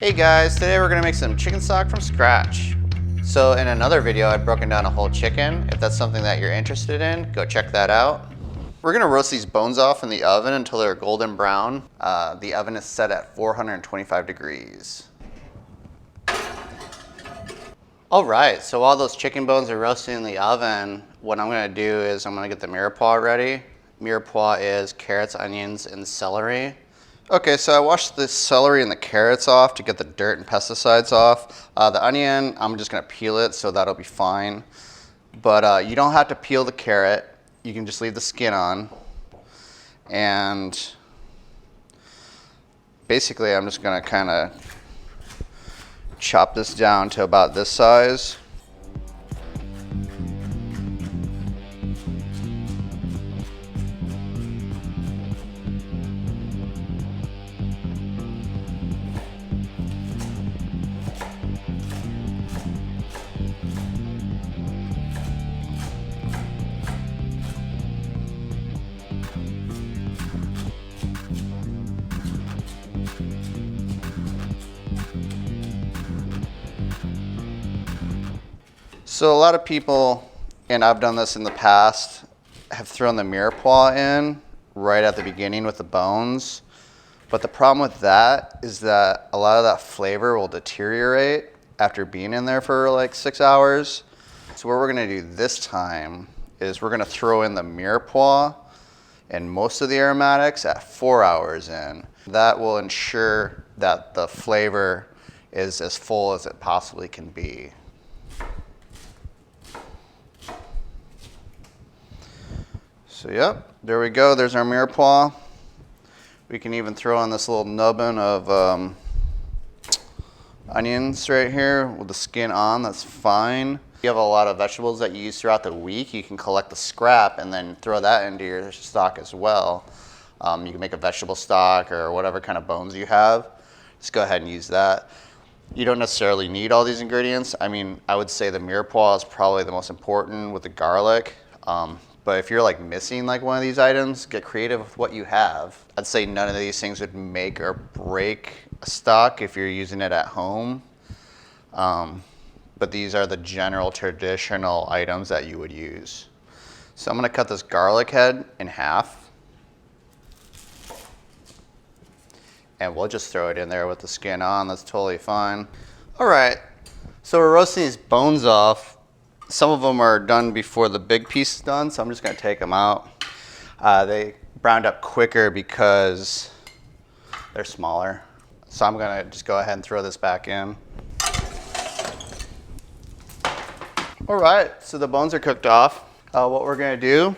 Hey guys, today we're gonna make some chicken stock from scratch. So in another video, I've broken down a whole chicken. If that's something that you're interested in, go check that out. We're gonna roast these bones off in the oven until they're golden brown. The oven is set at 425 degrees. All right, so while those chicken bones are roasting in the oven, what I'm gonna do is I'm gonna get the mirepoix ready. Mirepoix is carrots, onions, and celery. Okay, so I washed the celery and the carrots off to get the dirt and pesticides off. The onion, I'm just gonna peel it, so that'll be fine. But you don't have to peel the carrot. You can just leave the skin on. And basically, I'm just gonna kind of chop this down to about this size. So a lot of people, and I've done this in the past, have thrown the mirepoix in right at the beginning with the bones. But the problem with that is that a lot of that flavor will deteriorate after being in there for like 6 hours. So what we're gonna do this time is we're gonna throw in the mirepoix and most of the aromatics at 4 hours in. That will ensure that the flavor is as full as it possibly can be. So yep, there we go, there's our mirepoix. We can even throw in this little nubbin of onions right here with the skin on, that's fine. If you have a lot of vegetables that you use throughout the week, you can collect the scrap and then throw that into your stock as well. You can make a vegetable stock or whatever kind of bones you have. Just go ahead and use that. You don't necessarily need all these ingredients. I mean, I would say the mirepoix is probably the most important with the garlic. But if you're like missing like one of these items, get creative with what you have. I'd say none of these things would make or break a stock if you're using it at home. But these are the general traditional items that you would use. So I'm gonna cut this garlic head in half. And we'll just throw it in there with the skin on, that's totally fine. All right, so we're roasting these bones off. Some of them are done before the big piece is done, so I'm just gonna take them out. They browned up quicker because they're smaller. So I'm gonna just go ahead and throw this back in. All right, so the bones are cooked off. What we're gonna do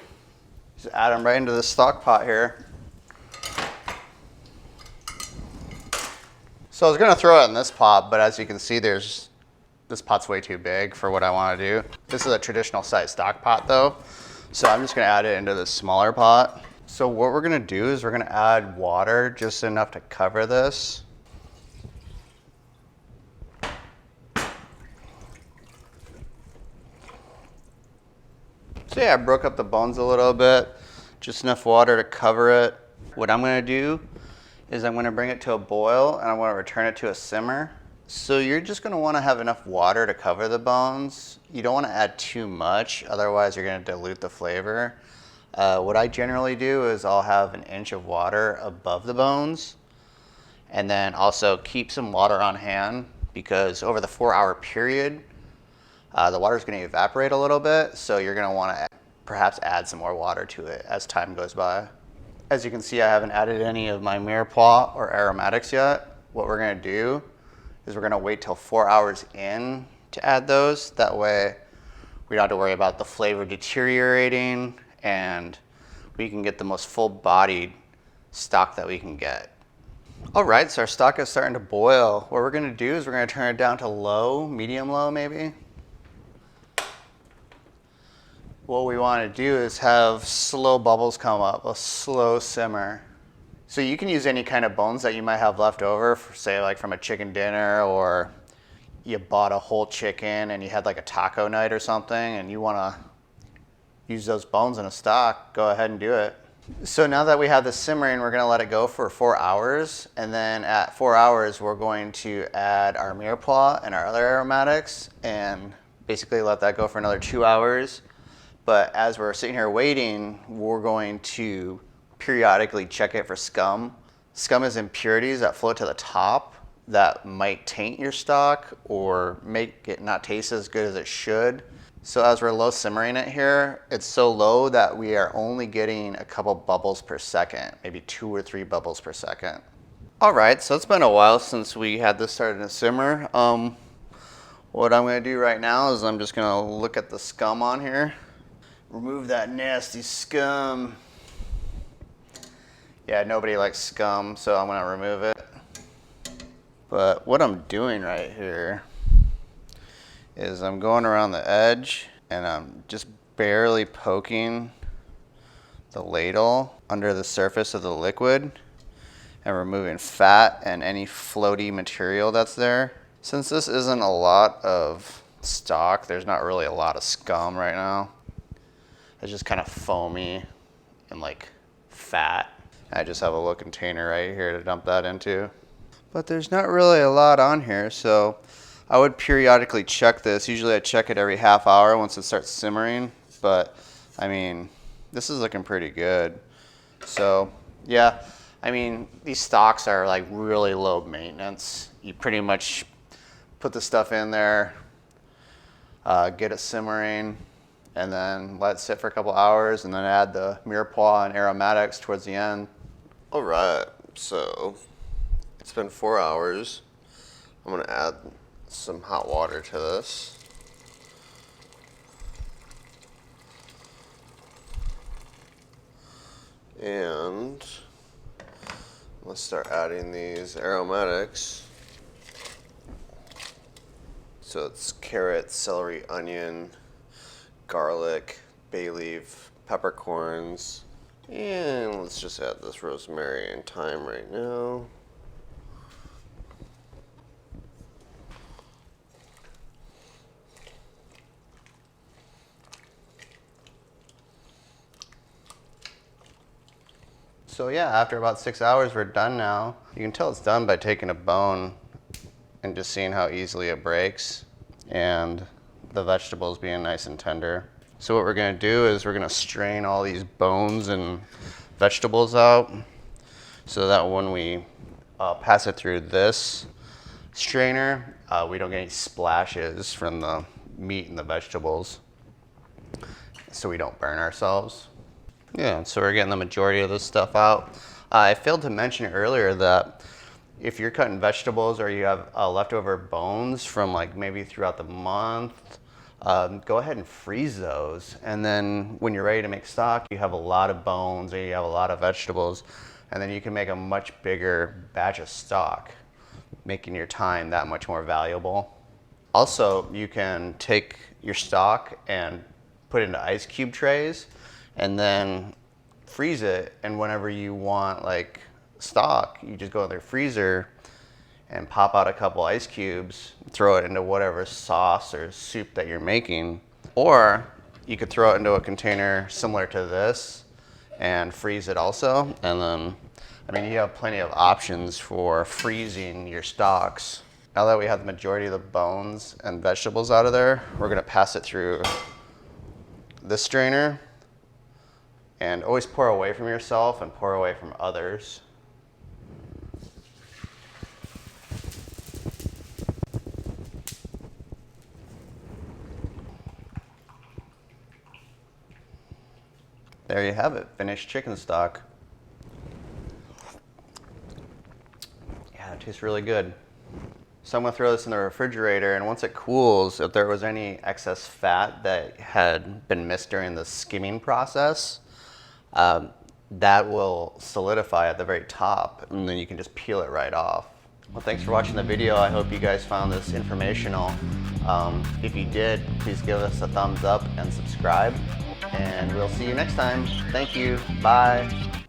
is add them right into the stock pot here. So I was gonna throw it in this pot, but as you can see, this pot's way too big for what I wanna do. This is a traditional size stock pot though. So I'm just gonna add it into this smaller pot. So what we're gonna do is we're gonna add water, just enough to cover this. So yeah, I broke up the bones a little bit, just enough water to cover it. What I'm gonna do is I'm gonna bring it to a boil and I wanna return it to a simmer. So you're just gonna wanna have enough water to cover the bones. You don't wanna add too much, otherwise you're gonna dilute the flavor. What I generally do is I'll have an inch of water above the bones and then also keep some water on hand because over the 4-hour period, the water is gonna evaporate a little bit, so you're gonna wanna perhaps add some more water to it as time goes by. As you can see, I haven't added any of my mirepoix or aromatics yet. What we're gonna do is we're gonna wait till 4 hours in to add those. That way we don't have to worry about the flavor deteriorating and we can get the most full-bodied stock that we can get. All right, so our stock is starting to boil. What we're gonna do is we're gonna turn it down to low, medium low maybe. What we wanna do is have slow bubbles come up, a slow simmer. So you can use any kind of bones that you might have left over, say like from a chicken dinner, or you bought a whole chicken and you had like a taco night or something and you wanna use those bones in a stock, go ahead and do it. So now that we have this simmering, we're gonna let it go for 4 hours. And then at 4 hours, we're going to add our mirepoix and our other aromatics and basically let that go for another 2 hours. But as we're sitting here waiting, we're going to periodically check it for scum. Scum is impurities that float to the top that might taint your stock or make it not taste as good as it should. So as we're low simmering it here, it's so low that we are only getting a couple bubbles per second, maybe 2 or 3 bubbles per second. All right, so it's been a while since we had this started to simmer. What I'm gonna do right now is I'm just gonna look at the scum on here. Remove that nasty scum. Yeah, nobody likes scum, so I'm gonna remove it. But what I'm doing right here is I'm going around the edge and I'm just barely poking the ladle under the surface of the liquid and removing fat and any floaty material that's there. Since this isn't a lot of stock, there's not really a lot of scum right now. It's just kind of foamy and like fat. I just have a little container right here to dump that into. But there's not really a lot on here, so I would periodically check this. Usually I check it every half hour once it starts simmering, but I mean, this is looking pretty good. So yeah, I mean, these stocks are like really low maintenance. You pretty much put the stuff in there, get it simmering, and then let it sit for a couple hours, and then add the mirepoix and aromatics towards the end. All right, so it's been 4 hours. I'm gonna add some hot water to this. And let's start adding these aromatics. So it's carrot, celery, onion, garlic, bay leaf, peppercorns, and let's just add this rosemary and thyme right now. So yeah, after about 6 hours, we're done now. You can tell it's done by taking a bone and just seeing how easily it breaks and the vegetables being nice and tender. So what we're gonna do is we're gonna strain all these bones and vegetables out so that when we pass it through this strainer, we don't get any splashes from the meat and the vegetables so we don't burn ourselves. Yeah, so we're getting the majority of this stuff out. I failed to mention earlier that if you're cutting vegetables or you have leftover bones from like maybe throughout the month, go ahead and freeze those. And then when you're ready to make stock, you have a lot of bones or you have a lot of vegetables, and then you can make a much bigger batch of stock, making your time that much more valuable. Also, you can take your stock and put it into ice cube trays and then freeze it, and whenever you want like stock, you just go in their freezer and pop out a couple ice cubes, throw it into whatever sauce or soup that you're making. Or you could throw it into a container similar to this and freeze it also. And then, I mean, you have plenty of options for freezing your stocks. Now that we have the majority of the bones and vegetables out of there, we're gonna pass it through this strainer. And always pour away from yourself and pour away from others. There you have it, finished chicken stock. Yeah, it tastes really good. So I'm gonna throw this in the refrigerator, and once it cools, if there was any excess fat that had been missed during the skimming process, that will solidify at the very top, and then you can just peel it right off. Well, thanks for watching the video. I hope you guys found this informational. If you did, please give us a thumbs up and subscribe, and we'll see you next time. Thank you. Bye.